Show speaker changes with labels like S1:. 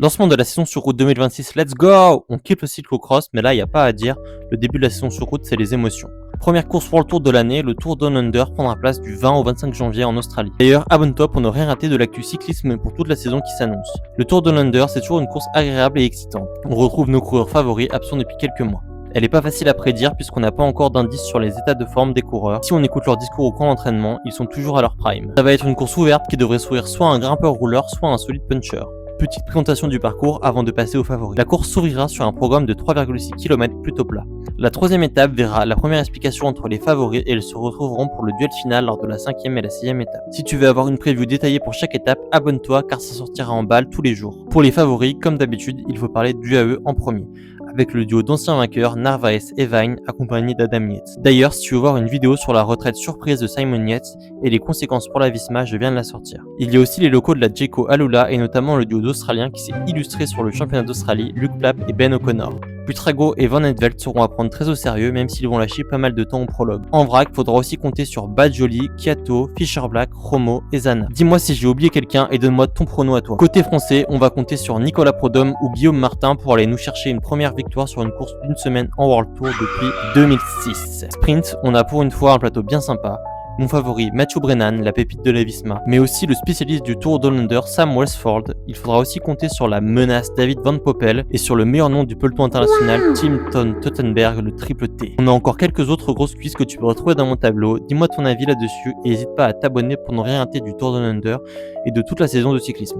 S1: Lancement de la saison sur route 2026, let's go! On quitte le cyclocross, mais là, il n'y a pas à dire, le début de la saison sur route, c'est les émotions. Première course pour le Tour de l'année, le Tour Down Under prendra place du 20 au 25 janvier en Australie. D'ailleurs, abonne-toi pour ne rien rater de l'actu cyclisme pour toute la saison qui s'annonce. Le Tour Down Under, c'est toujours une course agréable et excitante. On retrouve nos coureurs favoris absents depuis quelques mois. Elle n'est pas facile à prédire puisqu'on n'a pas encore d'indices sur les états de forme des coureurs. Si on écoute leur discours au camp d'entraînement, ils sont toujours à leur prime. Ça va être une course ouverte qui devrait sourire soit un grimpeur rouleur, soit un solide puncher. Petite présentation du parcours avant de passer aux favoris. La course s'ouvrira sur un programme de 3,6 km plutôt plat. La troisième étape verra la première explication entre les favoris et ils se retrouveront pour le duel final lors de la 5e et la 6e étape. Si tu veux avoir une preview détaillée pour chaque étape, abonne-toi car ça sortira en balle tous les jours. Pour les favoris, comme d'habitude, il faut parler du AE en premier, avec le duo d'anciens vainqueurs Narvaez et Vine accompagné d'Adam Yates. D'ailleurs, si tu veux voir une vidéo sur la retraite surprise de Simon Yates et les conséquences pour la Visma, je viens de la sortir. Il y a aussi les locaux de la Jayco Alula et notamment le duo d'Australiens qui s'est illustré sur le championnat d'Australie, Luke Plapp et Ben O'Connor. Buitrago et Van Etvelt seront à prendre très au sérieux même s'ils vont lâcher pas mal de temps au prologue. En vrac, faudra aussi compter sur Badjoli, Kiato, Fisher Black, Romo et Zana. Dis-moi si j'ai oublié quelqu'un et donne-moi ton prono à toi. Côté français, on va compter sur Nicolas Prodhomme ou Guillaume Martin pour aller nous chercher une première victoire sur une course d'une semaine en World Tour depuis 2006. Sprint, on a pour une fois un plateau bien sympa. Mon favori, Matthew Brennan, la pépite de la Visma, mais aussi le spécialiste du Tour Down Under, Sam Westford. Il faudra aussi compter sur la menace David Van Poppel et sur le meilleur nom du peloton international, Tim Tottenberg, le triple T. On a encore quelques autres grosses cuisses que tu peux retrouver dans mon tableau. Dis-moi ton avis là-dessus et n'hésite pas à t'abonner pour ne rien rater du Tour Down Under et de toute la saison de cyclisme.